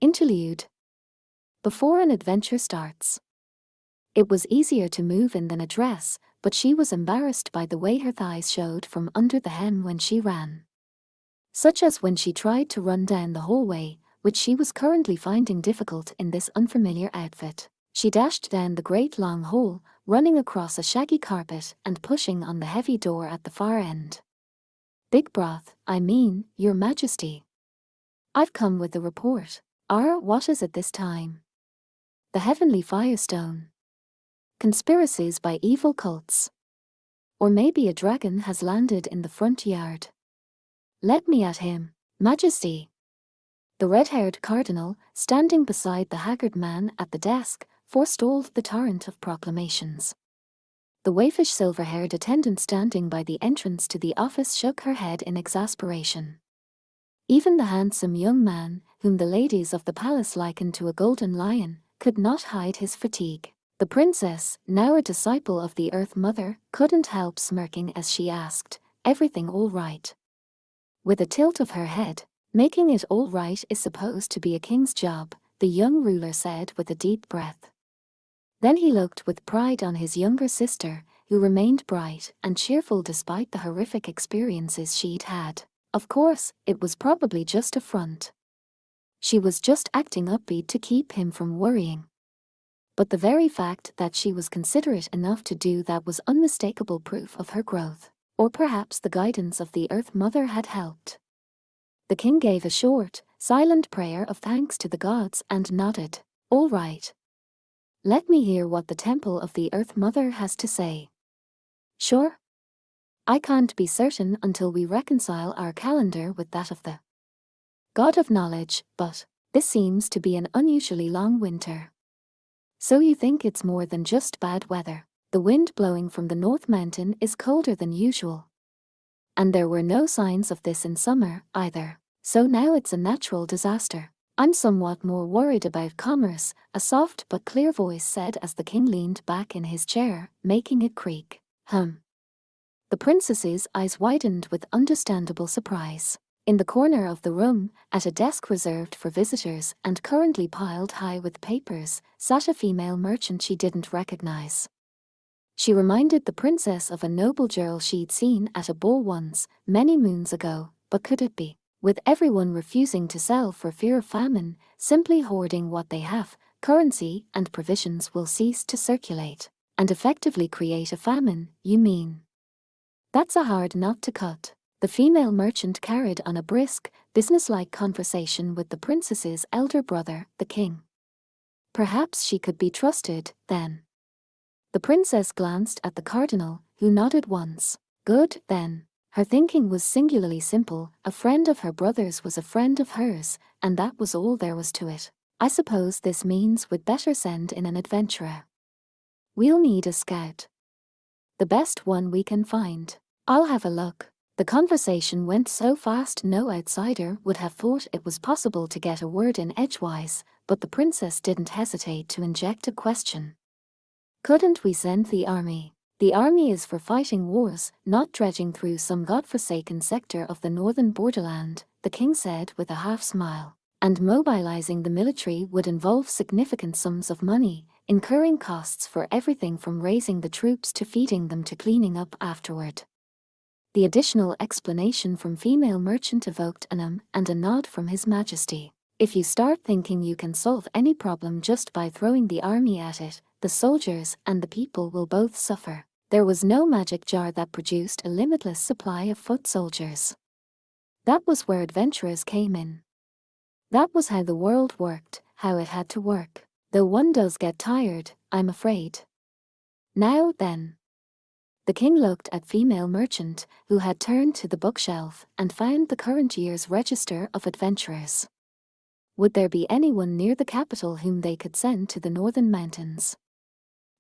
Interlude. Before an adventure starts. It was easier to move in than a dress, but she was embarrassed by the way her thighs showed from under the hem when she ran. Such as when she tried to run down the hallway, which she was currently finding difficult in this unfamiliar outfit. She dashed down the great long hall, running across a shaggy carpet and pushing on the heavy door at the far end. Big Broth, I mean, Your Majesty. I've come with a report. What is it this time? The Heavenly Firestone. Conspiracies by evil cults. Or maybe a dragon has landed in the front yard. Let me at him, Majesty. The red-haired cardinal, standing beside the haggard man at the desk, forestalled the torrent of proclamations. The waifish silver-haired attendant standing by the entrance to the office shook her head in exasperation. Even the handsome young man, whom the ladies of the palace likened to a golden lion, could not hide his fatigue. The princess, now a disciple of the Earth Mother, couldn't help smirking as she asked, "Everything all right?" With a tilt of her head. "Making it all right is supposed to be a king's job," the young ruler said with a deep breath. Then he looked with pride on his younger sister, who remained bright and cheerful despite the horrific experiences she'd had. Of course, it was probably just a front. She was just acting upbeat to keep him from worrying. But the very fact that she was considerate enough to do that was unmistakable proof of her growth. Or perhaps the guidance of the Earth Mother had helped. The king gave a short, silent prayer of thanks to the gods and nodded. "All right. Let me hear what the Temple of the Earth Mother has to say." "Sure. I can't be certain until we reconcile our calendar with that of the God of Knowledge, but this seems to be an unusually long winter." "So you think it's more than just bad weather? The wind blowing from the North Mountain is colder than usual. And there were no signs of this in summer, either. So now it's a natural disaster. I'm somewhat more worried about commerce," a soft but clear voice said as the king leaned back in his chair, making it creak. The princess's eyes widened with understandable surprise. In the corner of the room, at a desk reserved for visitors and currently piled high with papers, sat a female merchant she didn't recognize. She reminded the princess of a noble girl she'd seen at a ball once, many moons ago, but could it be? With everyone refusing to sell for fear of famine, simply hoarding what they have, currency and provisions will cease to circulate. And effectively create a famine, you mean? That's a hard nut to cut. The female merchant carried on a brisk, businesslike conversation with the princess's elder brother, the king. Perhaps she could be trusted, then. The princess glanced at the cardinal, who nodded once. Good, then. Her thinking was singularly simple. A friend of her brother's was a friend of hers, and that was all there was to it. I suppose this means we'd better send in an adventurer. We'll need a scout. The best one we can find. I'll have a look. The conversation went so fast no outsider would have thought it was possible to get a word in edgewise, but the princess didn't hesitate to inject a question. Couldn't we send the army? The army is for fighting wars, not dredging through some godforsaken sector of the northern borderland, the king said with a half-smile. And mobilizing the military would involve significant sums of money, incurring costs for everything from raising the troops to feeding them to cleaning up afterward. The additional explanation from female merchant evoked an and a nod from His Majesty. If you start thinking you can solve any problem just by throwing the army at it, the soldiers and the people will both suffer. There was no magic jar that produced a limitless supply of foot soldiers. That was where adventurers came in. That was how the world worked, how it had to work. Though one does get tired, I'm afraid. Now then. The king looked at female merchant, who had turned to the bookshelf and found the current year's register of adventurers. Would there be anyone near the capital whom they could send to the northern mountains?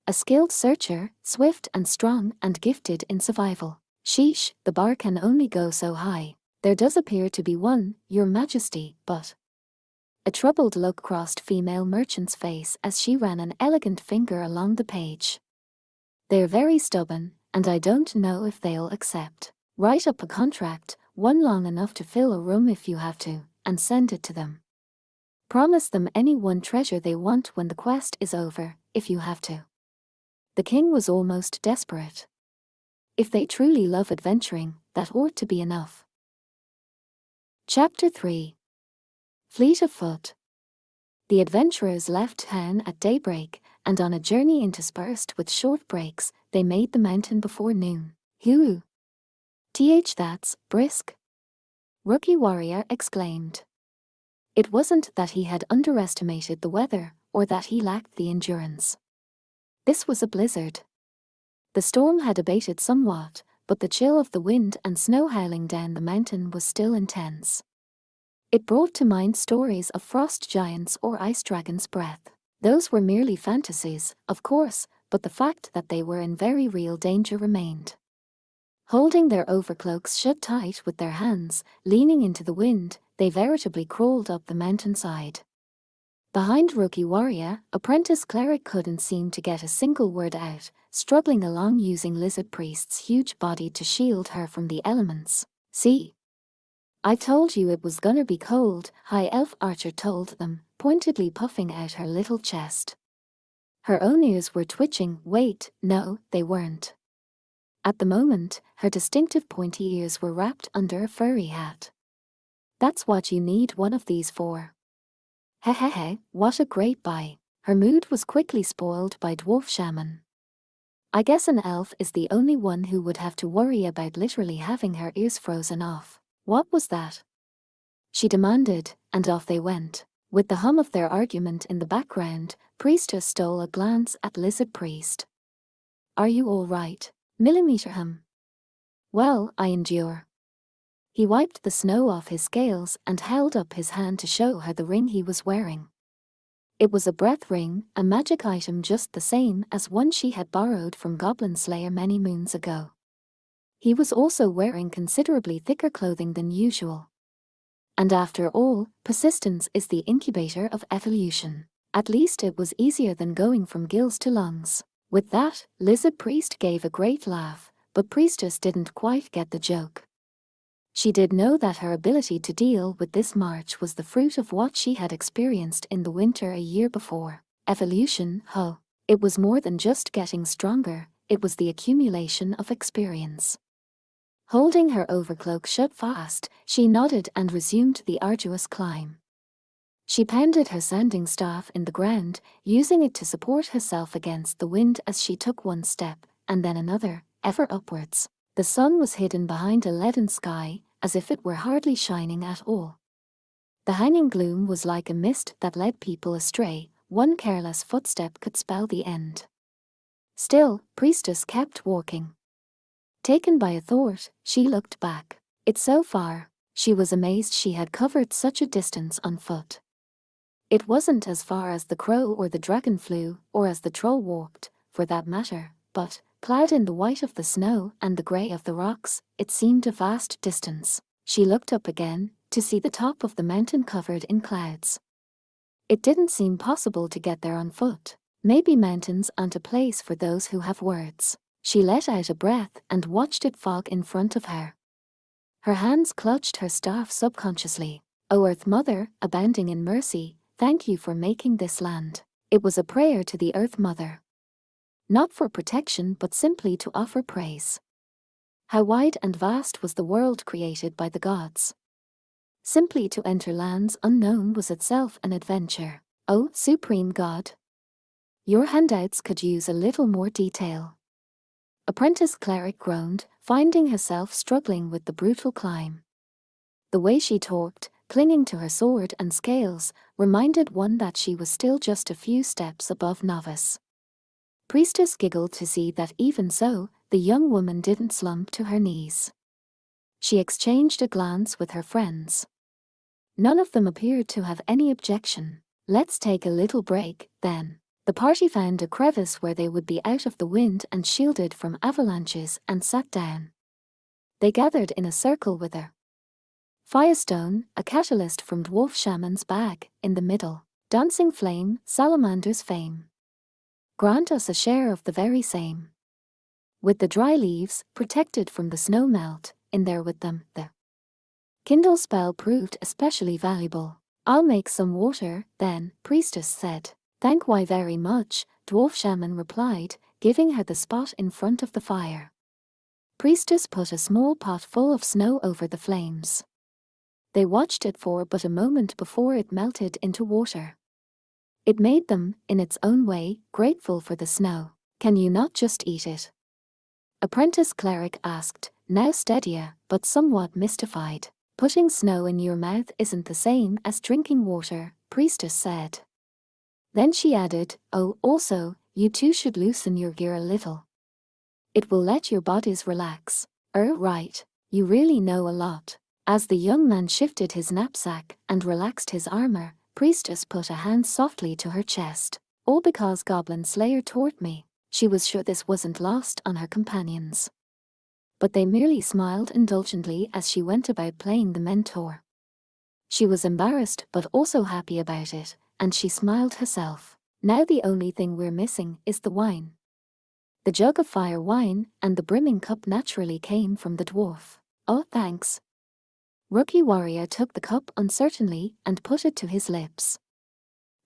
A skilled searcher, swift and strong and gifted in survival. Sheesh, the bar can only go so high. There does appear to be one, Your Majesty, but... A troubled look crossed female merchant's face as she ran an elegant finger along the page. They're very stubborn, and I don't know if they'll accept. Write up a contract, one long enough to fill a room if you have to, and send it to them. Promise them any one treasure they want when the quest is over, if you have to. The king was almost desperate. If they truly love adventuring, that ought to be enough. Chapter 3. Fleet of Foot. The adventurers left town at daybreak, and on a journey interspersed with short breaks, they made the mountain before noon. Hoo! That's brisk, Rookie Warrior exclaimed. It wasn't that he had underestimated the weather, or that he lacked the endurance. This was a blizzard. The storm had abated somewhat, but the chill of the wind and snow howling down the mountain was still intense. It brought to mind stories of frost giants or ice dragons' breath. Those were merely fantasies, of course, but the fact that they were in very real danger remained. Holding their overcloaks shut tight with their hands, leaning into the wind, they veritably crawled up the mountainside. Behind Rookie Warrior, Apprentice Cleric couldn't seem to get a single word out, struggling along using Lizard Priest's huge body to shield her from the elements. See? I told you it was gonna be cold, High Elf Archer told them, pointedly puffing out her little chest. Her own ears were twitching. Wait, no, they weren't. At the moment, her distinctive pointy ears were wrapped under a furry hat. That's what you need one of these for. Hehehe, what a great buy. Her mood was quickly spoiled by Dwarf Shaman. I guess an elf is the only one who would have to worry about literally having her ears frozen off. What was that? She demanded, and off they went. With the hum of their argument in the background, Priestess stole a glance at Lizard Priest. Are you all right? Millimeter hum. Well, I endure. He wiped the snow off his scales and held up his hand to show her the ring he was wearing. It was a breath ring, a magic item just the same as one she had borrowed from Goblin Slayer many moons ago. He was also wearing considerably thicker clothing than usual. And after all, persistence is the incubator of evolution. At least it was easier than going from gills to lungs. With that, Lizard Priest gave a great laugh, but Priestess didn't quite get the joke. She did know that her ability to deal with this march was the fruit of what she had experienced in the winter a year before. Evolution, huh? It was more than just getting stronger, it was the accumulation of experience. Holding her overcloak shut fast, she nodded and resumed the arduous climb. She pounded her sounding staff in the ground, using it to support herself against the wind as she took one step, and then another, ever upwards. The sun was hidden behind a leaden sky, as if it were hardly shining at all. The hanging gloom was like a mist that led people astray. One careless footstep could spell the end. Still, Priestess kept walking. Taken by a thought, she looked back. It's so far. She was amazed she had covered such a distance on foot. It wasn't as far as the crow or the dragon flew, or as the troll walked, for that matter, but, clad in the white of the snow and the grey of the rocks, it seemed a vast distance. She looked up again, to see the top of the mountain covered in clouds. It didn't seem possible to get there on foot. Maybe mountains aren't a place for those who have words. She let out a breath and watched it fog in front of her. Her hands clutched her staff subconsciously. O Earth Mother, abounding in mercy, thank you for making this land. It was a prayer to the Earth Mother. Not for protection but simply to offer praise. How wide and vast was the world created by the gods. Simply to enter lands unknown was itself an adventure. Oh, Supreme God! Your handouts could use a little more detail. Apprentice Cleric groaned, finding herself struggling with the brutal climb. The way she talked, clinging to her sword and scales, reminded one that she was still just a few steps above novice. Priestess giggled to see that even so, the young woman didn't slump to her knees. She exchanged a glance with her friends. None of them appeared to have any objection. Let's take a little break, then. The party found a crevice where they would be out of the wind and shielded from avalanches and sat down. They gathered in a circle with her Firestone, a catalyst from Dwarf Shaman's bag, in the middle. Dancing Flame, Salamander's fame. Grant us a share of the very same. With the dry leaves, protected from the snow melt, in there with them, the Kindle spell proved especially valuable. I'll make some water, then, priestess said. Thank you very much, dwarf shaman replied, giving her the spot in front of the fire. Priestess put a small pot full of snow over the flames. They watched it for but a moment before it melted into water. It made them, in its own way, grateful for the snow. Can you not just eat it? Apprentice cleric asked, now steadier, but somewhat mystified. Putting snow in your mouth isn't the same as drinking water, priestess said. Then she added, oh, also, you two should loosen your gear a little. It will let your bodies relax. Right, you really know a lot. As the young man shifted his knapsack and relaxed his armor, priestess put a hand softly to her chest. All because Goblin Slayer taught me. She was sure this wasn't lost on her companions. But they merely smiled indulgently as she went about playing the mentor. She was embarrassed but also happy about it, and she smiled herself. Now the only thing we're missing is the wine. The jug of fire wine and the brimming cup naturally came from the dwarf. Oh, thanks. Rookie Warrior took the cup uncertainly and put it to his lips.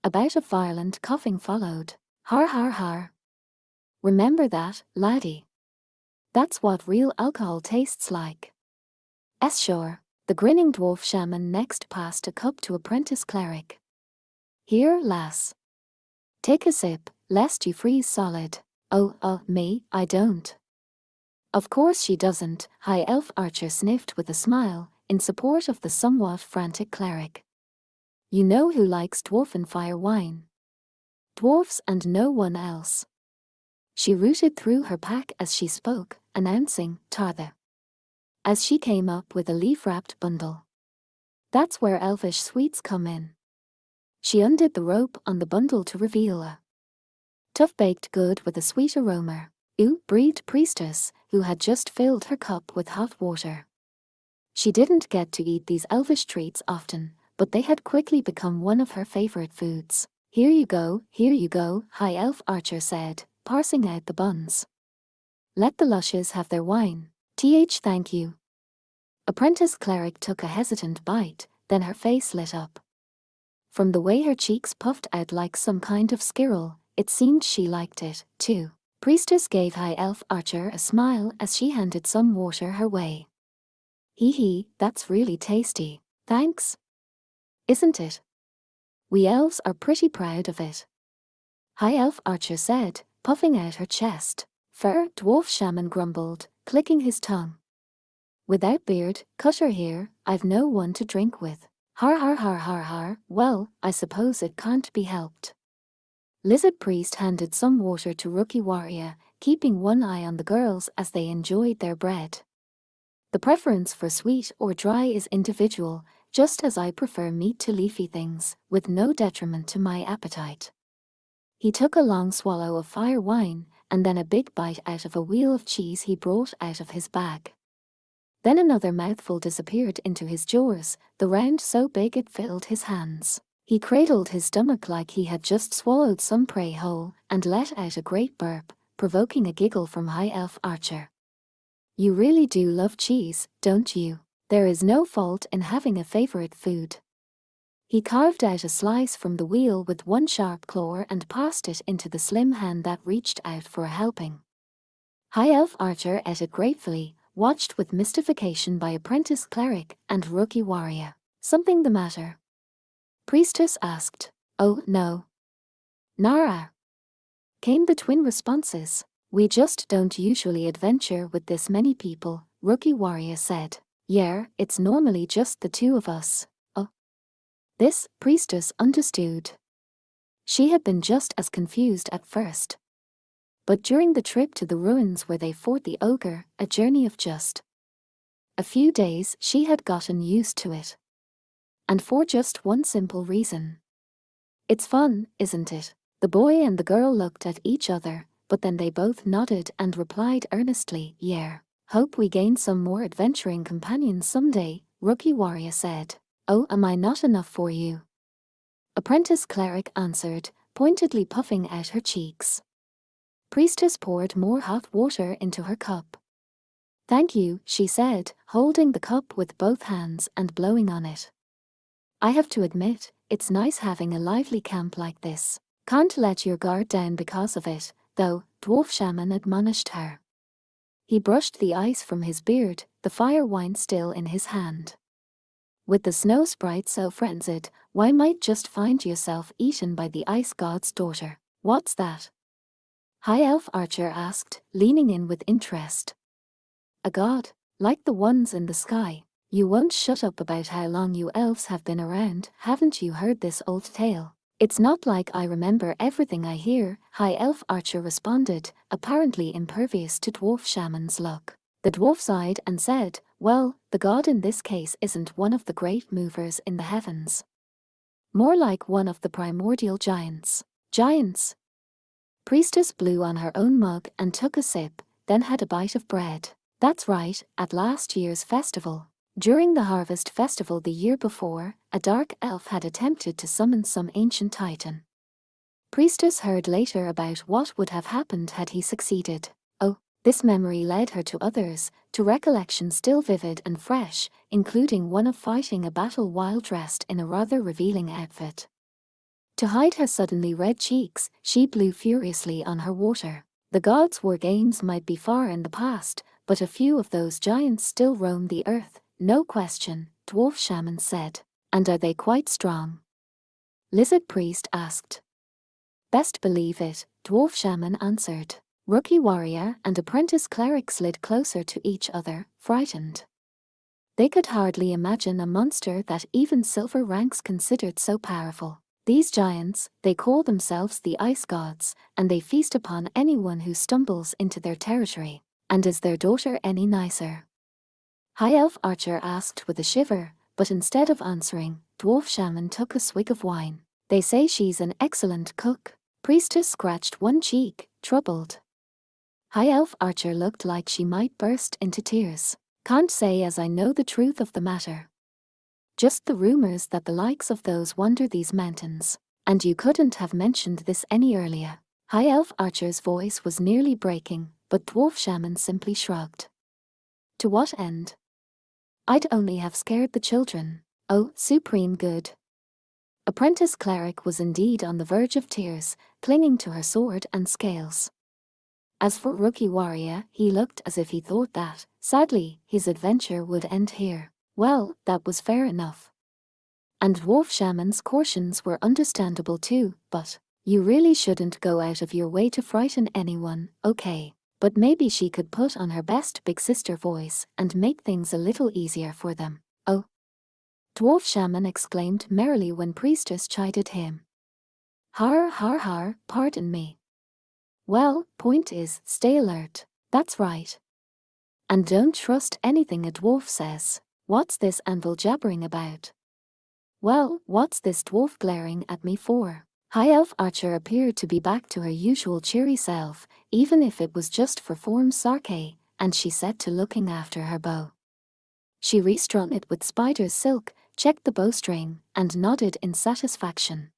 A bout of violent coughing followed. Har har har. Remember that, laddie. That's what real alcohol tastes like. Sure. The grinning dwarf shaman next passed a cup to apprentice cleric. Here, lass. Take a sip, lest you freeze solid. Oh, me, I don't. Of course she doesn't, High Elf Archer sniffed with a smile, in support of the somewhat frantic cleric. You know who likes dwarfen fire wine? Dwarfs and no one else. She rooted through her pack as she spoke, announcing, Tartha. As she came up with a leaf-wrapped bundle. That's where elvish sweets come in. She undid the rope on the bundle to reveal a tough baked good with a sweet aroma. Ooh, breathed priestess, who had just filled her cup with hot water. She didn't get to eat these elvish treats often, but they had quickly become one of her favorite foods. Here you go, High Elf Archer said, parsing out the buns. Let the lushes have their wine. Thank you. Apprentice cleric took a hesitant bite, then her face lit up. From the way her cheeks puffed out like some kind of skirl, it seemed she liked it, too. Priestess gave High Elf Archer a smile as she handed some water her way. Hee, that's really tasty. Thanks. Isn't it? We elves are pretty proud of it. High Elf Archer said, puffing out her chest. Fair, dwarf shaman grumbled, clicking his tongue. Without beard, cut her hair, I've no one to drink with. Har har har har har, well, I suppose it can't be helped. Lizard Priest handed some water to Rookie Warrior, keeping one eye on the girls as they enjoyed their bread. The preference for sweet or dry is individual, just as I prefer meat to leafy things, with no detriment to my appetite. He took a long swallow of fire wine, and then a big bite out of a wheel of cheese he brought out of his bag. Then another mouthful disappeared into his jaws, the round so big it filled his hands. He cradled his stomach like he had just swallowed some prey whole, and let out a great burp, provoking a giggle from High Elf Archer. You really do love cheese, don't you? There is no fault in having a favorite food. He carved out a slice from the wheel with one sharp claw and passed it into the slim hand that reached out for a helping. High Elf Archer ate it gratefully, watched with mystification by apprentice cleric and rookie warrior. Something the matter? Priestess asked. Oh, no. Nara, came the twin responses. We just don't usually adventure with this many people, Rookie Warrior said. Yeah, it's normally just the two of us. Oh. This, Priestess understood. She had been just as confused at first. But during the trip to the ruins where they fought the ogre, a journey of just a few days, she had gotten used to it. And for just one simple reason. It's fun, isn't it? The boy and the girl looked at each other, but then they both nodded and replied earnestly, yeah. Hope we gain some more adventuring companions someday, Rookie Warrior said. Oh, am I not enough for you? Apprentice Cleric answered, pointedly puffing out her cheeks. Priestess poured more hot water into her cup. Thank you, she said, holding the cup with both hands and blowing on it. I have to admit, it's nice having a lively camp like this. Can't let your guard down because of it, though, Dwarf Shaman admonished her. He brushed the ice from his beard, the fire wine still in his hand. With the snow sprite so frenzied, why might just find yourself eaten by the ice god's daughter? What's that? High Elf Archer asked, leaning in with interest. A god, like the ones in the sky. You won't shut up about how long you elves have been around, haven't you heard this old tale? It's not like I remember everything I hear, High Elf Archer responded, apparently impervious to Dwarf Shaman's luck. The dwarf sighed and said, well, the god in this case isn't one of the great movers in the heavens. More like one of the primordial giants. Giants? Priestess blew on her own mug and took a sip, then had a bite of bread. That's right, at last year's festival. During the harvest festival the year before, a dark elf had attempted to summon some ancient titan. Priestess heard later about what would have happened had he succeeded. Oh, this memory led her to others, to recollections still vivid and fresh, including one of fighting a battle while dressed in a rather revealing outfit. To hide her suddenly red cheeks, she blew furiously on her water. The gods' war games might be far in the past, but a few of those giants still roam the earth. No question, Dwarf Shaman said. And are they quite strong? Lizard Priest asked. Best believe it, Dwarf Shaman answered. Rookie warrior and apprentice cleric slid closer to each other, frightened. They could hardly imagine a monster that even silver ranks considered so powerful. These giants, they call themselves the ice gods, and they feast upon anyone who stumbles into their territory. And is their daughter any nicer? High Elf Archer asked with a shiver, but instead of answering, Dwarf Shaman took a swig of wine. They say she's an excellent cook. Priestess scratched one cheek, troubled. High Elf Archer looked like she might burst into tears. Can't say as I know the truth of the matter. Just the rumors that the likes of those wander these mountains. And you couldn't have mentioned this any earlier. High Elf Archer's voice was nearly breaking, but Dwarf Shaman simply shrugged. To what end? I'd only have scared the children. Oh, supreme good. Apprentice cleric was indeed on the verge of tears, clinging to her sword and scales. As for rookie warrior, he looked as if he thought that, sadly, his adventure would end here. Well, that was fair enough. And Dwarf Shaman's cautions were understandable too, but you really shouldn't go out of your way to frighten anyone, okay? But maybe she could put on her best big sister voice and make things a little easier for them. Oh! Dwarf Shaman exclaimed merrily when Priestess chided him. Har har har, pardon me. Well, point is, stay alert. That's right. And don't trust anything a dwarf says. What's this anvil jabbering about? Well, what's this dwarf glaring at me for? High Elf Archer appeared to be back to her usual cheery self, even if it was just for form's sake, and she set to looking after her bow. She restrung it with spider's silk, checked the bowstring, and nodded in satisfaction.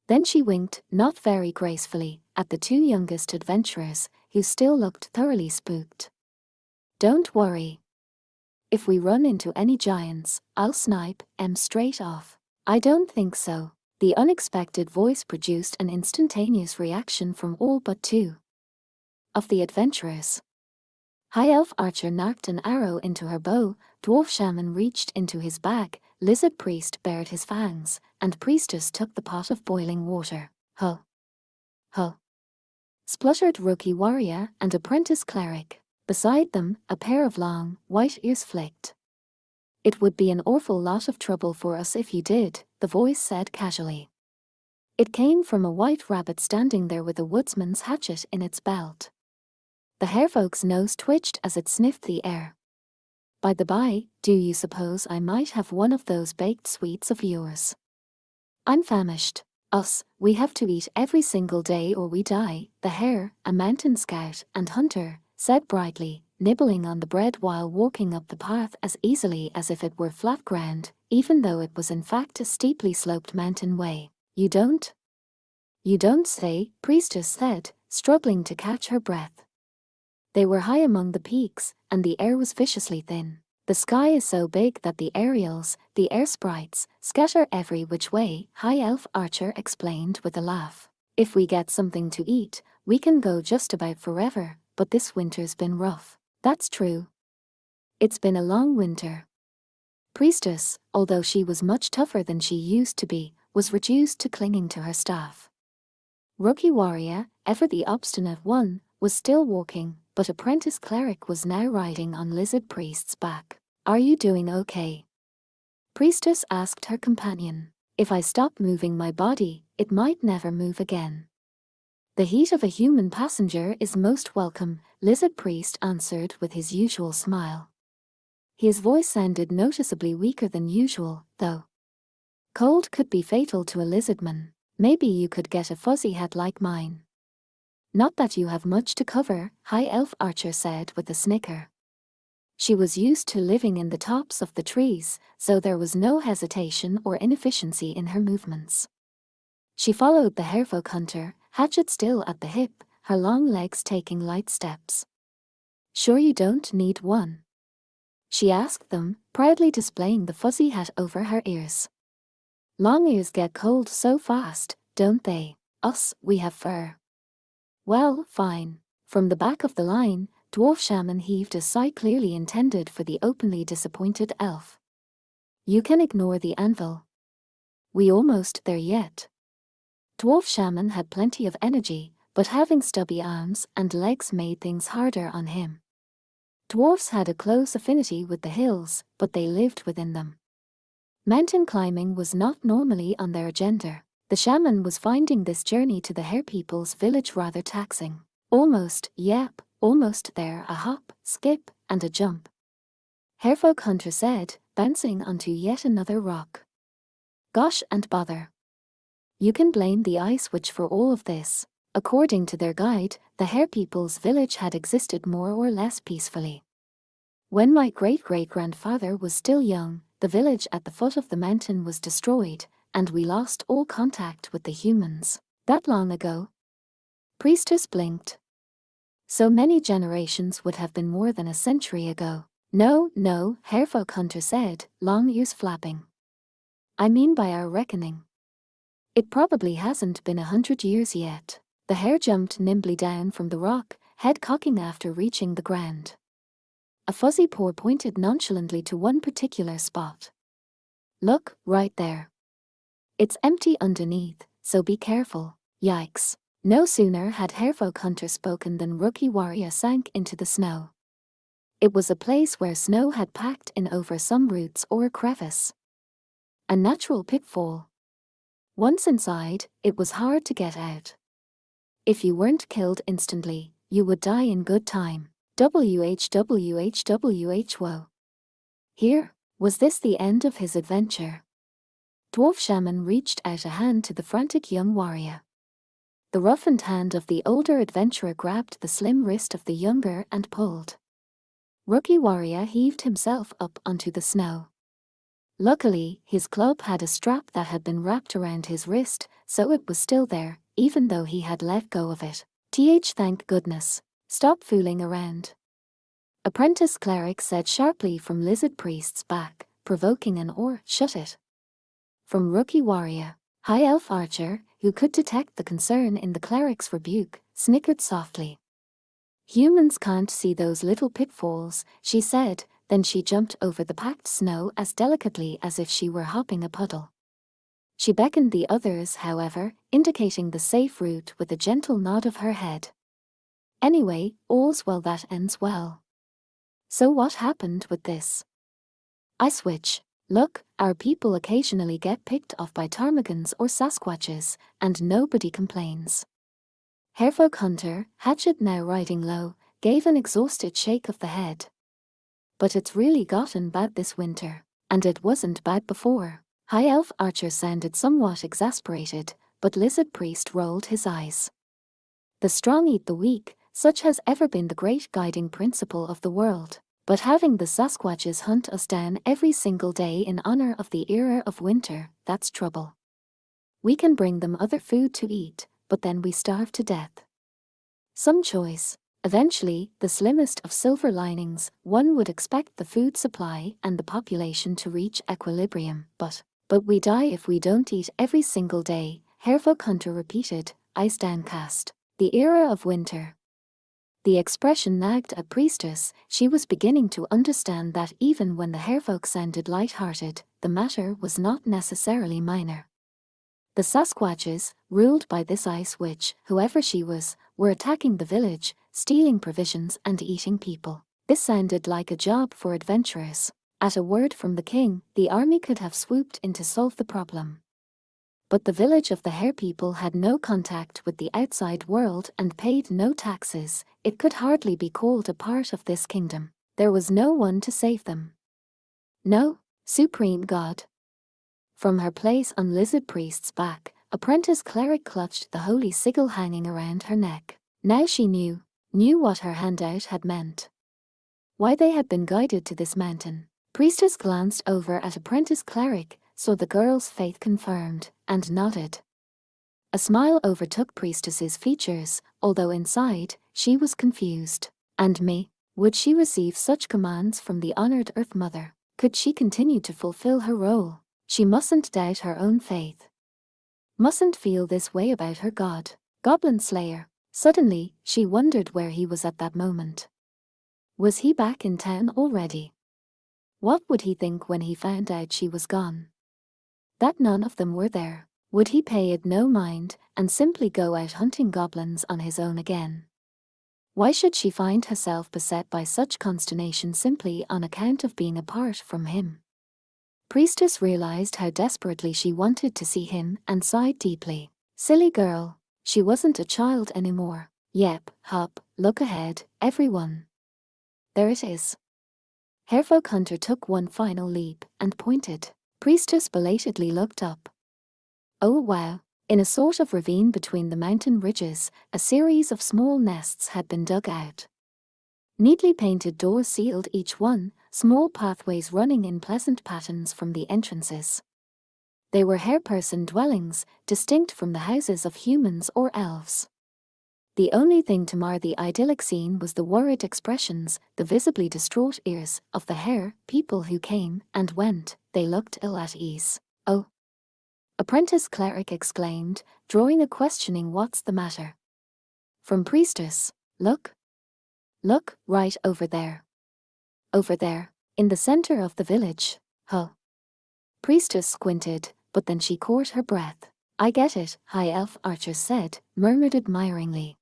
Then she winked, not very gracefully, at the two youngest adventurers, who still looked thoroughly spooked. Don't worry. If we run into any giants, I'll snipe 'em straight off. I don't think so. The unexpected voice produced an instantaneous reaction from all but two of the adventurers. High Elf Archer knocked an arrow into her bow, Dwarf Shaman reached into his bag, Lizard Priest bared his fangs, and Priestess took the pot of boiling water. Huh. Huh. Spluttered rookie warrior and apprentice cleric. Beside them, a pair of long, white ears flicked. It would be an awful lot of trouble for us if you did, the voice said casually. It came from a white rabbit standing there with a woodsman's hatchet in its belt. The harefolk's nose twitched as it sniffed the air. By the by, do you suppose I might have one of those baked sweets of yours? I'm famished. We have to eat every single day or we die, the hare, a mountain scout and hunter, said brightly, nibbling on the bread while walking up the path as easily as if it were flat ground, even though it was in fact a steeply sloped mountain way. You don't say, Priestess said, struggling to catch her breath. They were high among the peaks, and the air was viciously thin. The sky is so big that the aerials, the air sprites, scatter every which way, High Elf Archer explained with a laugh. If we get something to eat, we can go just about forever, but this winter's been rough. That's true. It's been a long winter. Priestess, although she was much tougher than she used to be, was reduced to clinging to her staff. Rookie Warrior, ever the obstinate one, was still walking, but Apprentice Cleric was now riding on Lizard Priest's back. Are you doing okay? Priestess asked her companion. If I stop moving my body, it might never move again. The heat of a human passenger is most welcome, Lizard Priest answered with his usual smile. His voice sounded noticeably weaker than usual, though. Cold could be fatal to a lizardman. Maybe you could get a fuzzy hat like mine. Not that you have much to cover, High Elf Archer said with a snicker. She was used to living in the tops of the trees, so there was no hesitation or inefficiency in her movements. She followed the harefolk hunter, hatchet still at the hip, her long legs taking light steps. Sure you don't need one? She asked them, proudly displaying the fuzzy hat over her ears. Long ears get cold so fast, don't they? Us, we have fur. Well, fine. From the back of the line, Dwarf Shaman heaved a sigh clearly intended for the openly disappointed elf. You can ignore the anvil. We almost there yet. Dwarf Shaman had plenty of energy, but having stubby arms and legs made things harder on him. Dwarfs had a close affinity with the hills, but they lived within them. Mountain climbing was not normally on their agenda. The shaman was finding this journey to the hare people's village rather taxing. Almost, yep, almost there, a hop, skip, and a jump. Harefolk Hunter said, bouncing onto yet another rock. Gosh and bother. You can blame the Ice Witch for all of this. According to their guide, the hare people's village had existed more or less peacefully. When my great-great-grandfather was still young, the village at the foot of the mountain was destroyed, and we lost all contact with the humans. That long ago? Priestess blinked. So many generations would have been more than a century ago. No, Harefolk Hunter said, long ears flapping. I mean by our reckoning. It probably hasn't been 100 years yet. The hare jumped nimbly down from the rock, head cocking after reaching the ground. A fuzzy paw pointed nonchalantly to one particular spot. Look, right there. It's empty underneath, so be careful. Yikes. No sooner had Harefolk Hunter spoken than Rookie Warrior sank into the snow. It was a place where snow had packed in over some roots or a crevice. A natural pitfall. Once inside, it was hard to get out. If you weren't killed instantly, you would die in good time. WHWHWH whoa. Here, was this the end of his adventure? Dwarf Shaman reached out a hand to the frantic young warrior. The roughened hand of the older adventurer grabbed the slim wrist of the younger and pulled. Rookie Warrior heaved himself up onto the snow. Luckily, his club had a strap that had been wrapped around his wrist, so it was still there, even though he had let go of it. Thank goodness. Stop fooling around. Apprentice Cleric said sharply from Lizard Priest's back, provoking an or, shut it. From Rookie Warrior, High Elf Archer, who could detect the concern in the cleric's rebuke, snickered softly. Humans can't see those little pitfalls, she said, then she jumped over the packed snow as delicately as if she were hopping a puddle. She beckoned the others, however, indicating the safe route with a gentle nod of her head. Anyway, all's well that ends well. So what happened with this Ice Witch? Look, our people occasionally get picked off by ptarmigans or Sasquatches, and nobody complains. Harefolk Hunter, hatchet now riding low, gave an exhausted shake of the head. But it's really gotten bad this winter, and it wasn't bad before. High Elf Archer sounded somewhat exasperated, but Lizard Priest rolled his eyes. The strong eat the weak, such has ever been the great guiding principle of the world. But having the Sasquatches hunt us down every single day in honor of the era of winter, that's trouble. We can bring them other food to eat, but then we starve to death. Some choice. Eventually, the slimmest of silver linings, one would expect the food supply and the population to reach equilibrium, but we die if we don't eat every single day, Harefolk Hunter repeated, eyes downcast. The era of winter. The expression nagged at Priestess. She was beginning to understand that even when the Harefolk sounded light-hearted, the matter was not necessarily minor. The Sasquatches, ruled by this ice witch, whoever she was, were attacking the village, stealing provisions and eating people. This sounded like a job for adventurers. At a word from the king, the army could have swooped in to solve the problem. But the village of the Hare people had no contact with the outside world and paid no taxes. It could hardly be called a part of this kingdom. There was no one to save them. No, supreme God. From her place on Lizard Priest's back, apprentice cleric clutched the holy sigil hanging around her neck. Now she knew what her handout had meant. Why they had been guided to this mountain. Priestess glanced over at apprentice cleric, saw the girl's faith confirmed, and nodded. A smile overtook Priestess's features, although inside, she was confused. And me? Would she receive such commands from the honored Earth Mother? Could she continue to fulfill her role? She mustn't doubt her own faith. Mustn't feel this way about her God. Goblin Slayer. Suddenly, she wondered where he was at that moment. Was he back in town already? What would he think when he found out she was gone? That none of them were there. Would he pay it no mind and simply go out hunting goblins on his own again? Why should she find herself beset by such consternation simply on account of being apart from him? Priestess realized how desperately she wanted to see him and sighed deeply. Silly girl. She wasn't a child anymore. Yep, hop, look ahead, everyone. There it is. Harefolk Hunter took one final leap and pointed. Priestess belatedly looked up. Oh wow. In a sort of ravine between the mountain ridges, a series of small nests had been dug out. Neatly painted doors sealed each one, small pathways running in pleasant patterns from the entrances. They were hare-person dwellings, distinct from the houses of humans or elves. The only thing to mar the idyllic scene was the worried expressions, the visibly distraught ears, of the hare people who came and went. They looked ill at ease. Oh! Apprentice cleric exclaimed, drawing a questioning "What's the matter?" from Priestess. Look! Look, right over there. Over there, in the center of the village. Huh. Priestess squinted, but then she caught her breath. I get it, High Elf Archer said, murmured admiringly.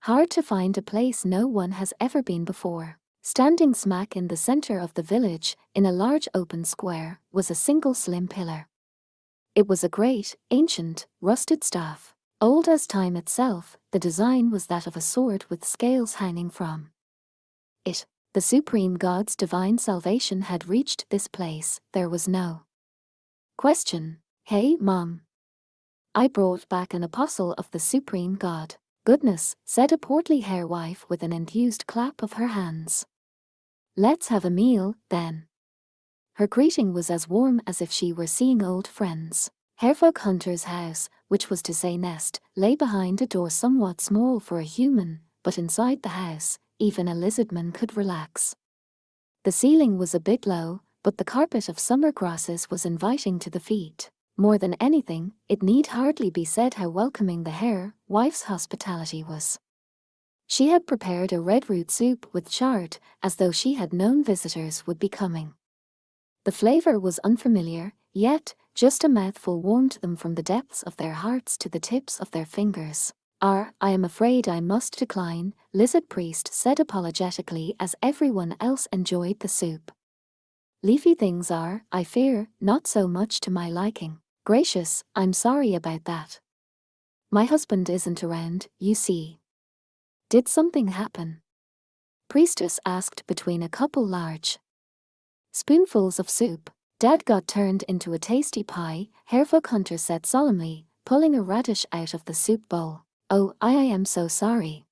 Hard to find a place no one has ever been before. Standing smack in the center of the village, in a large open square, was a single slim pillar. It was a great, ancient, rusted staff. Old as time itself, the design was that of a sword with scales hanging from it. The supreme god's divine salvation had reached this place. There was no question. Hey, Mom. I brought back an apostle of the supreme god. Goodness, said a portly hare wife with an enthused clap of her hands. Let's have a meal, then. Her greeting was as warm as if she were seeing old friends. Harefolk Hunter's house, which was to say nest, lay behind a door somewhat small for a human, but inside the house, even a lizardman could relax. The ceiling was a bit low, but the carpet of summer grasses was inviting to the feet. More than anything, it need hardly be said how welcoming the hare wife's hospitality was. She had prepared a red root soup with chard, as though she had known visitors would be coming. The flavor was unfamiliar, yet just a mouthful warmed them from the depths of their hearts to the tips of their fingers. I am afraid I must decline, Lizard Priest said apologetically as everyone else enjoyed the soup. Leafy things are, I fear, not so much to my liking. Gracious, I'm sorry about that. My husband isn't around, you see. Did something happen? Priestess asked between a couple large spoonfuls of soup. Dad got turned into a tasty pie, Harefolk Hunter said solemnly, pulling a radish out of the soup bowl. Oh, I am so sorry.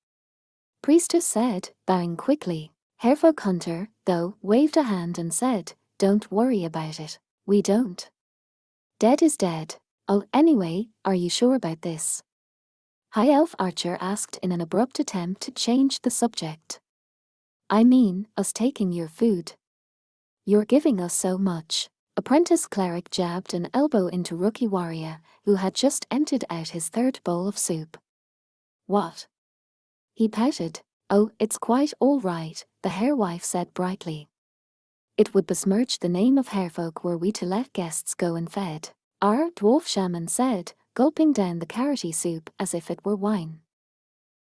Priestess said, bowing quickly. Harefolk Hunter, though, waved a hand and said, don't worry about it. We don't. Dead is dead. Oh, anyway, are you sure about this? High Elf Archer asked in an abrupt attempt to change the subject. I mean, us taking your food. You're giving us so much. Apprentice Cleric jabbed an elbow into Rookie Warrior, who had just emptied out his third bowl of soup. What? He pouted. Oh, it's quite all right, the Harewife said brightly. It would besmirch the name of Harefolk were we to let guests go unfed. Our dwarf shaman said, gulping down the carroty soup as if it were wine.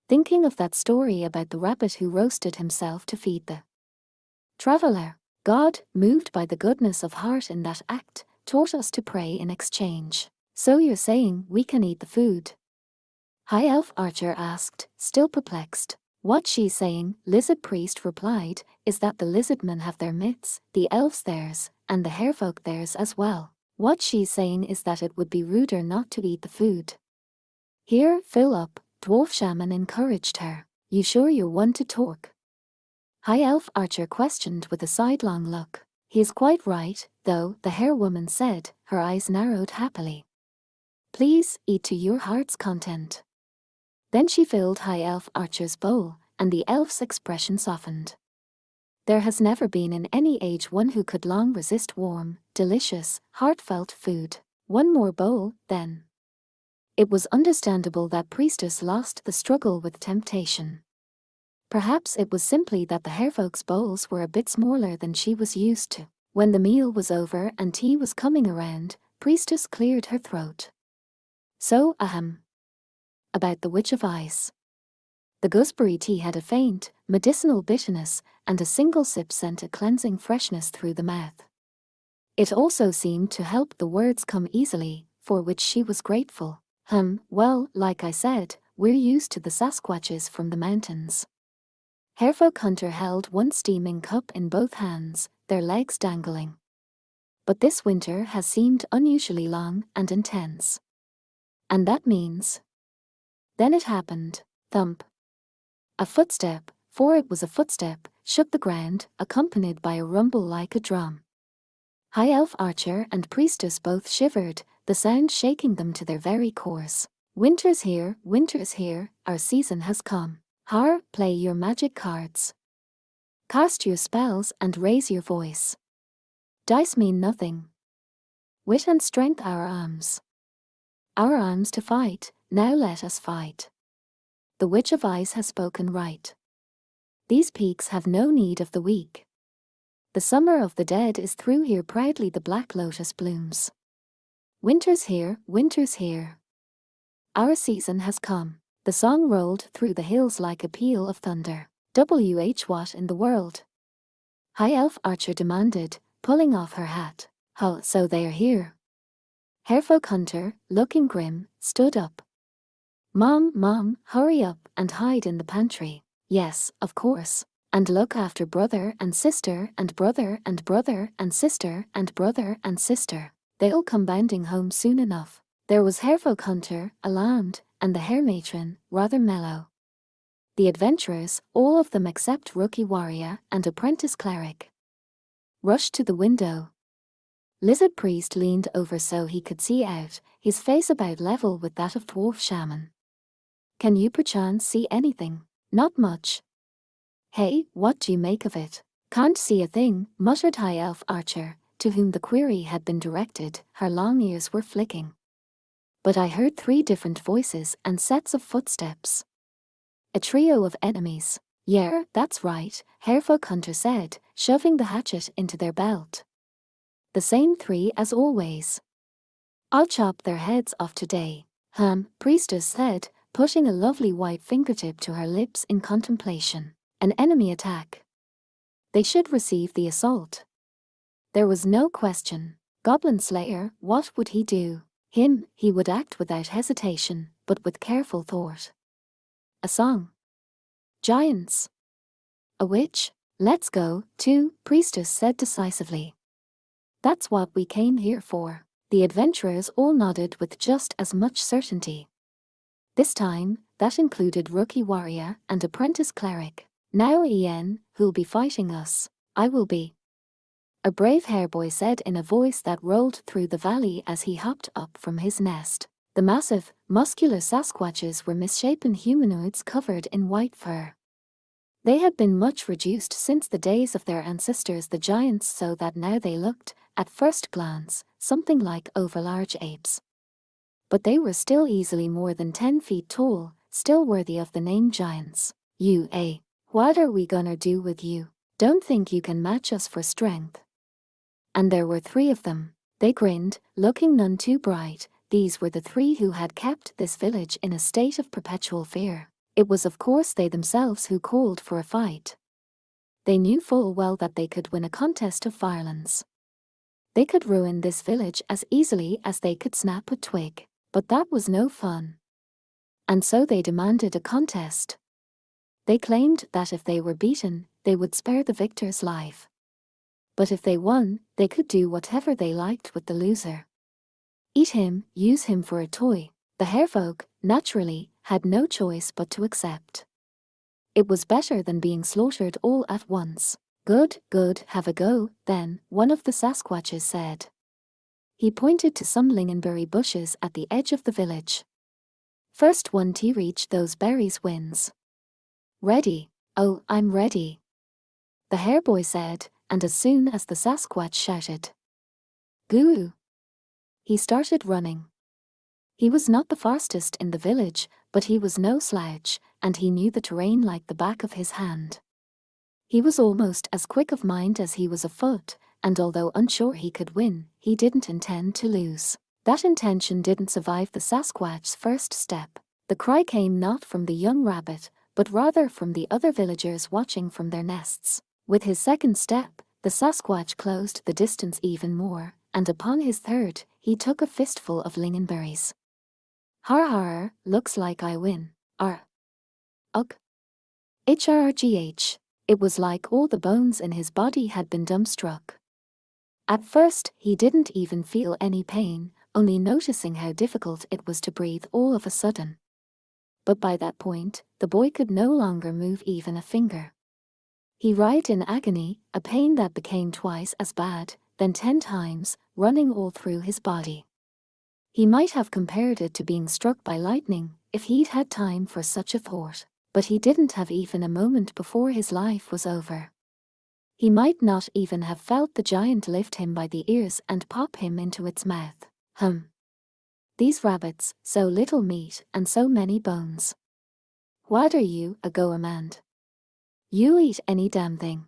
Thinking of that story about the rabbit who roasted himself to feed the traveler. God, moved by the goodness of heart in that act, taught us to pray in exchange. So you're saying we can eat the food? High Elf Archer asked, still perplexed. What she's saying, Lizard Priest replied, is that the lizardmen have their myths, the elves theirs, and the harefolk theirs as well. What she's saying is that it would be ruder not to eat the food. Here, fill up, Dwarf Shaman encouraged her. You sure you're one to talk? High Elf Archer questioned with a sidelong look. He's quite right, though, the hare woman said, her eyes narrowed happily. Please, eat to your heart's content. Then she filled High Elf Archer's bowl, and the elf's expression softened. There has never been in any age one who could long resist warm, delicious, heartfelt food. One more bowl, then. It was understandable that Priestess lost the struggle with temptation. Perhaps it was simply that the harefolk's bowls were a bit smaller than she was used to. When the meal was over and tea was coming around, Priestess cleared her throat. So, about the Witch of Ice. The gooseberry tea had a faint, medicinal bitterness, and a single sip sent a cleansing freshness through the mouth. It also seemed to help the words come easily, for which she was grateful. Well, like I said, we're used to the Sasquatches from the mountains. Harefolk Hunter held one steaming cup in both hands, their legs dangling. But this winter has seemed unusually long and intense. And that means... Then it happened. Thump. A footstep, for it was a footstep, shook the ground, accompanied by a rumble like a drum. High Elf Archer and Priestess both shivered, the sound shaking them to their very cores. Winter's here, our season has come. Har, play your magic cards. Cast your spells and raise your voice. Dice mean nothing. Wit and strength our arms. Our arms to fight, now let us fight. The Witch of Ice has spoken right. These peaks have no need of the weak. The summer of the dead is through here proudly the black lotus blooms. Winter's here, our season has come. The song rolled through the hills like a peal of thunder. What in the world? High Elf Archer demanded, pulling off her hat. Oh, so they're here. Harefolk Hunter, looking grim, stood up. Mom, hurry up and hide in the pantry. Yes, of course. And look after brother and sister and brother and brother and sister and brother and sister. They'll come bounding home soon enough. There was Harefolk Hunter, alarmed, and the Hare Matron, rather mellow. The adventurers, all of them except Rookie Warrior and Apprentice Cleric, rushed to the window. Lizard Priest leaned over so he could see out, his face about level with that of Dwarf Shaman. Can you perchance see anything? Not much. Hey, what do you make of it? Can't see a thing, muttered High Elf Archer, to whom the query had been directed. Her long ears were flicking. But I heard 3 different voices and sets of footsteps. A trio of enemies. Yeah, that's right, Harefolk Hunter said, shoving the hatchet into their belt. The same 3 as always. I'll chop their heads off today. Priestess said, putting a lovely white fingertip to her lips in contemplation. An enemy attack. They should receive the assault. There was no question. Goblin Slayer, what would he do? He would act without hesitation, but with careful thought. A song. Giants. A witch. Let's go, too, Priestess said decisively. That's what we came here for. The adventurers all nodded with just as much certainty. This time, that included Rookie Warrior and Apprentice Cleric. Now Ian, who'll be fighting us? I will be. A brave hareboy said in a voice that rolled through the valley as he hopped up from his nest. The massive, muscular Sasquatches were misshapen humanoids covered in white fur. They had been much reduced since the days of their ancestors the giants, so that now they looked, at first glance, something like overlarge apes. But they were still easily more than 10 feet tall, still worthy of the name giants. What are we gonna do with you? Don't think you can match us for strength. And there were 3 of them. They grinned, looking none too bright. These were the 3 who had kept this village in a state of perpetual fear. It was of course they themselves who called for a fight. They knew full well that they could win a contest of violence. They could ruin this village as easily as they could snap a twig, but that was no fun. And so they demanded a contest. They claimed that if they were beaten, they would spare the victor's life. But if they won, they could do whatever they liked with the loser. Eat him, use him for a toy. The harefolk, naturally, had no choice but to accept. It was better than being slaughtered all at once. Good, have a go, then, one of the Sasquatches said. He pointed to some lingonberry bushes at the edge of the village. First one to reach those berries wins. Ready? Oh, I'm ready, the hareboy said, and as soon as the Sasquatch shouted, "Goo!" he started running. He was not the fastest in the village, but he was no slouch, and he knew the terrain like the back of his hand. He was almost as quick of mind as he was of foot, and although unsure he could win, he didn't intend to lose. That intention didn't survive the Sasquatch's first step. The cry came not from the young rabbit, but rather from the other villagers watching from their nests. With his second step, the Sasquatch closed the distance even more, and upon his third, he took a fistful of lingonberries. Har har, looks like I win. Ugh. HRRGH. It was like all the bones in his body had been dumbstruck. At first, he didn't even feel any pain, only noticing how difficult it was to breathe all of a sudden. But by that point, the boy could no longer move even a finger. He writhed in agony, a pain that became twice as bad, then 10 times, running all through his body. He might have compared it to being struck by lightning, if he'd had time for such a thought, but he didn't have even a moment before his life was over. He might not even have felt the giant lift him by the ears and pop him into its mouth. These rabbits, so little meat and so many bones. What are you, a gourmand? You eat any damn thing.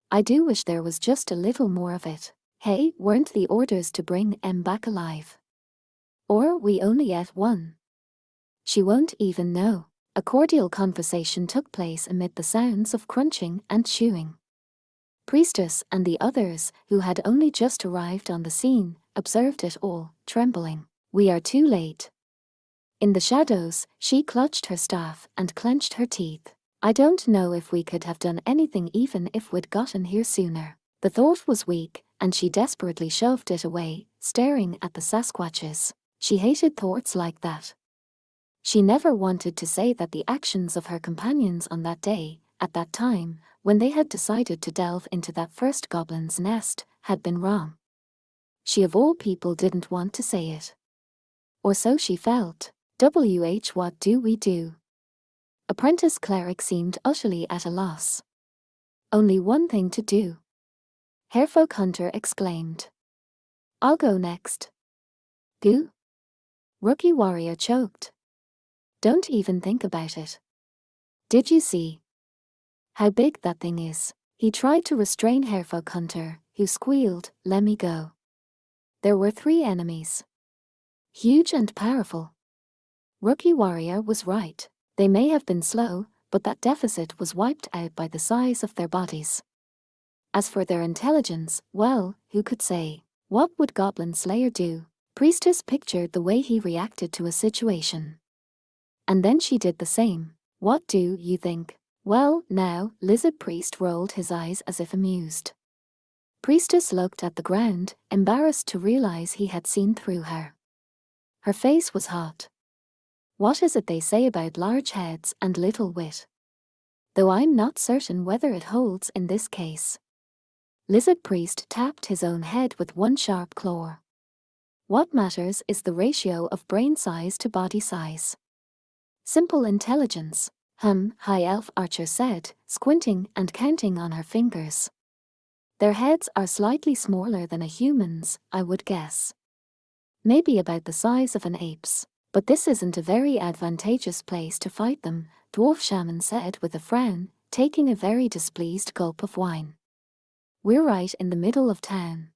I do wish there was just a little more of it. Hey, weren't the orders to bring Em back alive? Or we only ate one? She won't even know. A cordial conversation took place amid the sounds of crunching and chewing. Priestess and the others, who had only just arrived on the scene, observed it all, trembling. We are too late. In the shadows, she clutched her staff and clenched her teeth. I don't know if we could have done anything even if we'd gotten here sooner. The thought was weak, and she desperately shoved it away, staring at the Sasquatches. She hated thoughts like that. She never wanted to say that the actions of her companions on that day, at that time, when they had decided to delve into that first goblin's nest, had been wrong. She of all people didn't want to say it. Or so she felt. What do we do? Apprentice cleric seemed utterly at a loss. Only one thing to do. Harefolk Hunter exclaimed. I'll go next. Goo? Rookie warrior choked. Don't even think about it. Did you see how big that thing is? He tried to restrain Harefolk Hunter, who squealed, let me go. There were 3 enemies. Huge and powerful. Rookie warrior was right. They may have been slow, but that deficit was wiped out by the size of their bodies. As for their intelligence, well, who could say? What would Goblin Slayer do? Priestess pictured the way he reacted to a situation. And then she did the same. What do you think? Well, now, Lizard Priest rolled his eyes as if amused. Priestess looked at the ground, embarrassed to realize he had seen through her. Her face was hot. What is it they say about large heads and little wit? Though I'm not certain whether it holds in this case. Lizard Priest tapped his own head with one sharp claw. What matters is the ratio of brain size to body size. Simple intelligence. High elf Archer said, squinting and counting on her fingers. Their heads are slightly smaller than a human's, I would guess. Maybe about the size of an ape's. But this isn't a very advantageous place to fight them, Dwarf Shaman said with a frown, taking a very displeased gulp of wine. We're right in the middle of town.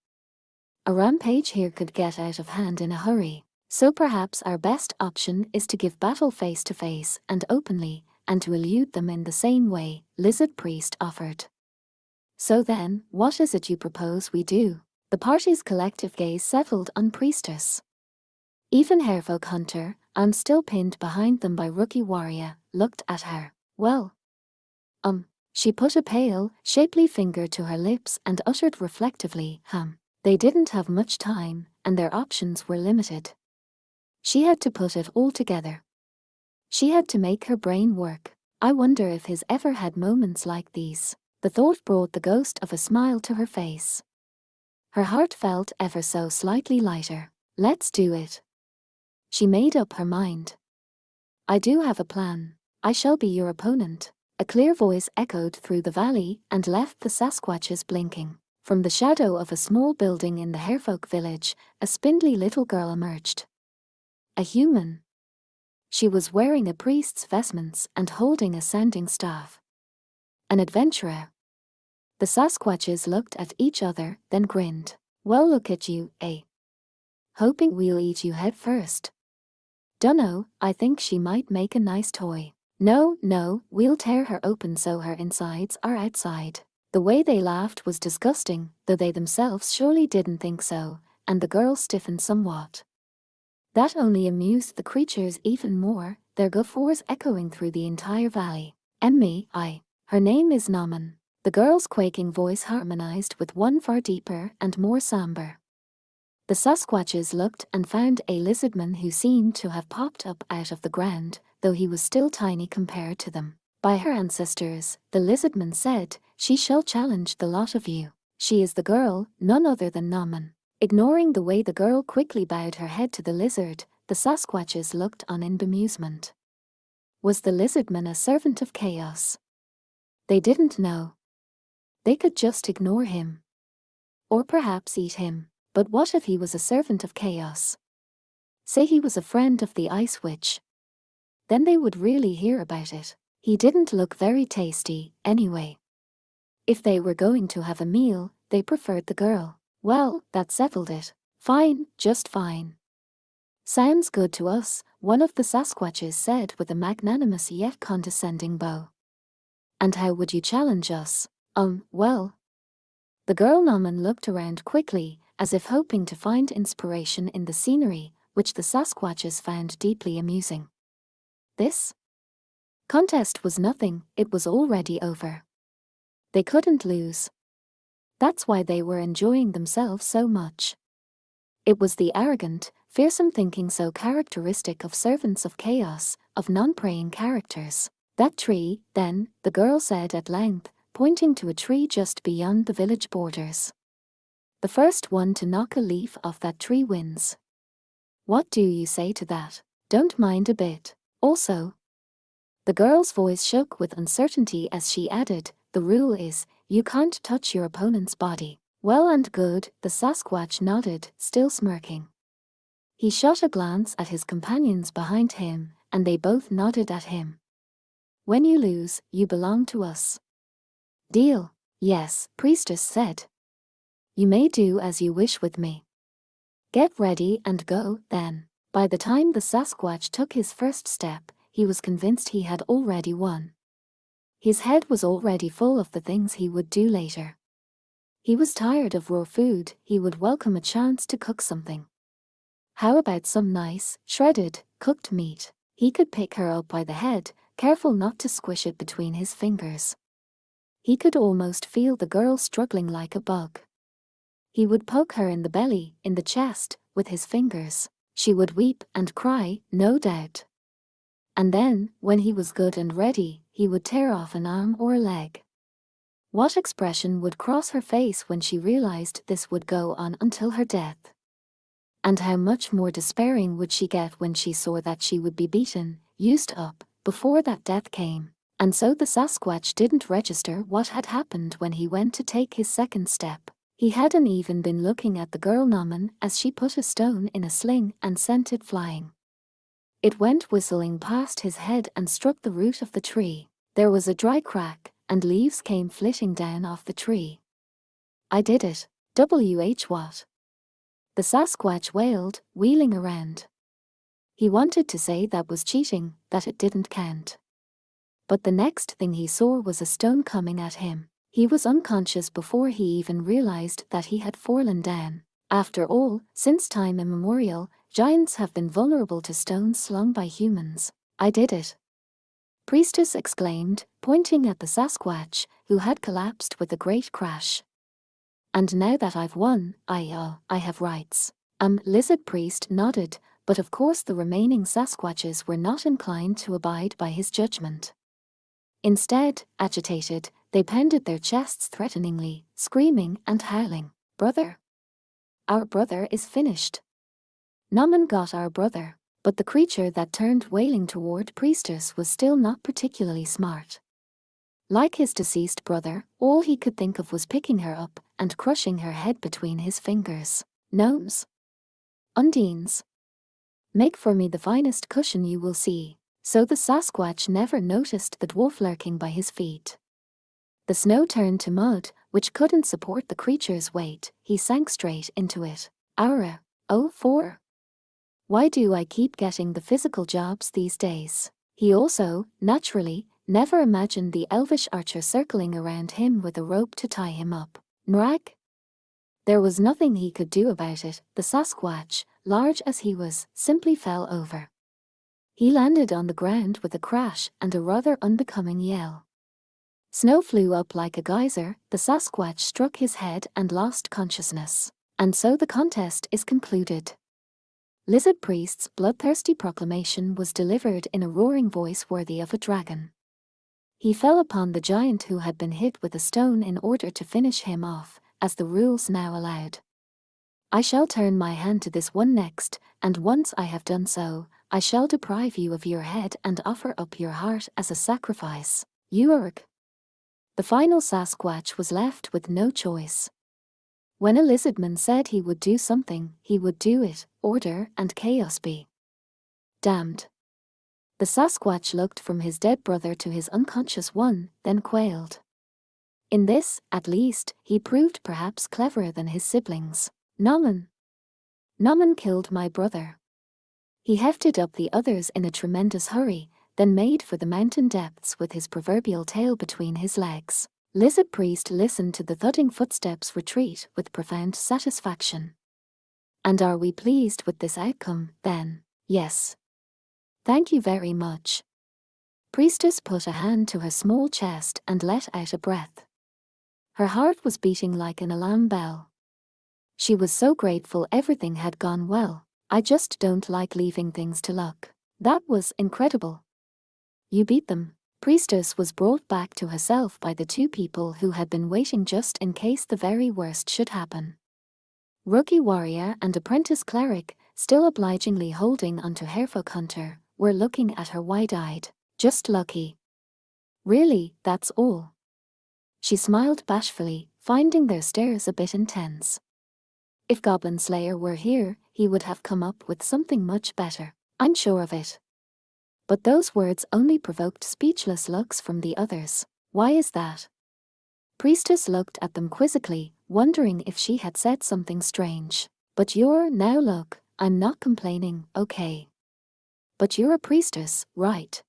A rampage here could get out of hand in a hurry, so perhaps our best option is to give battle face to face and openly, and to elude them in the same way, Lizard Priest offered. So then, what is it you propose we do? The party's collective gaze settled on Priestess. Even Hairfolk Hunter, I'm still pinned behind them by Rookie Warrior, looked at her. Well. She put a pale, shapely finger to her lips and uttered reflectively, They didn't have much time, and their options were limited. She had to put it all together. She had to make her brain work. I wonder if he's ever had moments like these. The thought brought the ghost of a smile to her face. Her heart felt ever so slightly lighter. Let's do it. She made up her mind. I do have a plan. I shall be your opponent. A clear voice echoed through the valley and left the Sasquatches blinking. From the shadow of a small building in the Hairfolk village, a spindly little girl emerged. A human. She was wearing a priest's vestments and holding a sounding staff. An adventurer. The Sasquatches looked at each other, then grinned. Well, look at you, eh? Hoping we'll eat you head first. Dunno, I think she might make a nice toy. No, we'll tear her open so her insides are outside. The way they laughed was disgusting, though they themselves surely didn't think so, and the girl stiffened somewhat. That only amused the creatures even more, their guffaws echoing through the entire valley. Her name is Naman. The girl's quaking voice harmonized with one far deeper and more somber. The Sasquatches looked and found a lizardman who seemed to have popped up out of the ground, though he was still tiny compared to them. By her ancestors, the lizardman said, she shall challenge the lot of you. She is the girl, none other than Naman. Ignoring the way the girl quickly bowed her head to the lizard, the Sasquatches looked on in bemusement. Was the lizardman a servant of chaos? They didn't know. They could just ignore him. Or perhaps eat him. But what if he was a servant of chaos? Say he was a friend of the Ice Witch. Then they would really hear about it. He didn't look very tasty, anyway. If they were going to have a meal, they preferred the girl. Well, that settled it. Fine, just fine. Sounds good to us, one of the Sasquatches said with a magnanimous yet condescending bow. And how would you challenge us? Well. The girl Naman looked around quickly, as if hoping to find inspiration in the scenery, which the Sasquatches found deeply amusing. This contest was nothing, it was already over. They couldn't lose. That's why they were enjoying themselves so much. It was the arrogant, fearsome thinking so characteristic of servants of chaos, of non-praying characters. That tree, then, the girl said at length, pointing to a tree just beyond the village borders. The first one to knock a leaf off that tree wins. What do you say to that? Don't mind a bit. Also, the girl's voice shook with uncertainty as she added, the rule is, you can't touch your opponent's body. Well and good, the Sasquatch nodded, still smirking. He shot a glance at his companions behind him, and they both nodded at him. When you lose, you belong to us. Deal? Yes, Priestess said. You may do as you wish with me. Get ready and go, then. By the time the Sasquatch took his first step, he was convinced he had already won. His head was already full of the things he would do later. He was tired of raw food, he would welcome a chance to cook something. How about some nice, shredded, cooked meat? He could pick her up by the head, careful not to squish it between his fingers. He could almost feel the girl struggling like a bug. He would poke her in the belly, in the chest, with his fingers. She would weep and cry, no doubt. And then, when he was good and ready, he would tear off an arm or a leg. What expression would cross her face when she realized this would go on until her death? And how much more despairing would she get when she saw that she would be beaten, used up, before that death came. And so the Sasquatch didn't register what had happened when he went to take his second step. He hadn't even been looking at the girl Naman as she put a stone in a sling and sent it flying. It went whistling past his head and struck the root of the tree. There was a dry crack, and leaves came flitting down off the tree. I did it. What? The Sasquatch wailed, wheeling around. He wanted to say that was cheating, that it didn't count. But the next thing he saw was a stone coming at him. He was unconscious before he even realized that he had fallen down. After all, since time immemorial, giants have been vulnerable to stones slung by humans. I did it. Priestess exclaimed, pointing at the Sasquatch, who had collapsed with a great crash. And now that I've won, I have rights. Lizard Priest nodded, but of course the remaining Sasquatches were not inclined to abide by his judgment. Instead, agitated, they pounded their chests threateningly, screaming and howling. Brother? Our brother is finished. Naman got our brother, but the creature that turned wailing toward Priestess was still not particularly smart. Like his deceased brother, all he could think of was picking her up and crushing her head between his fingers. Gnomes? Undines? Make for me the finest cushion you will see. So the Sasquatch never noticed the dwarf lurking by his feet. The snow turned to mud, which couldn't support the creature's weight. He sank straight into it. Aura. Oh, 4. Why do I keep getting the physical jobs these days? He also, naturally, never imagined the elvish archer circling around him with a rope to tie him up. Nrag? There was nothing he could do about it. The Sasquatch, large as he was, simply fell over. He landed on the ground with a crash and a rather unbecoming yell. Snow flew up like a geyser, the Sasquatch struck his head and lost consciousness. And so the contest is concluded. Lizard Priest's bloodthirsty proclamation was delivered in a roaring voice worthy of a dragon. He fell upon the giant who had been hit with a stone in order to finish him off, as the rules now allowed. I shall turn my hand to this one next, and once I have done so, I shall deprive you of your head and offer up your heart as a sacrifice. Urg. The final Sasquatch was left with no choice. When a lizardman said he would do something, he would do it. Order and chaos be damned. The Sasquatch looked from his dead brother to his unconscious one, then quailed. In this, at least, he proved perhaps cleverer than his siblings. Naman killed my brother. He hefted up the others in a tremendous hurry, then made for the mountain depths with his proverbial tail between his legs. Lizard Priest listened to the thudding footsteps retreat with profound satisfaction. And are we pleased with this outcome, then? Yes. Thank you very much. Priestess put a hand to her small chest and let out a breath. Her heart was beating like an alarm bell. She was so grateful everything had gone well. I just don't like leaving things to luck. That was incredible. You beat them. Priestess was brought back to herself by the two people who had been waiting just in case the very worst should happen. Rookie warrior and apprentice cleric, still obligingly holding onto Hairfolk Hunter, were looking at her wide-eyed. Just lucky. Really, that's all. She smiled bashfully, finding their stares a bit intense. If Goblin Slayer were here, he would have come up with something much better. I'm sure of it. But those words only provoked speechless looks from the others. Why is that? Priestess looked at them quizzically, wondering if she had said something strange. But now look, I'm not complaining, okay. But you're a priestess, right?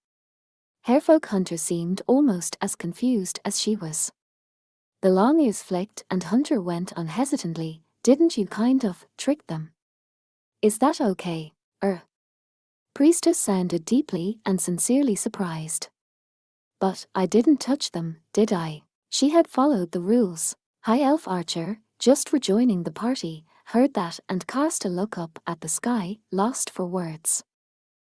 Hairfolk Hunter seemed almost as confused as she was. The long ears flicked and Hunter went on hesitantly, didn't you kind of trick them? Is that okay? Priestess sounded deeply and sincerely surprised. But I didn't touch them, did I? She had followed the rules. High Elf Archer, just rejoining the party, heard that and cast a look up at the sky, lost for words.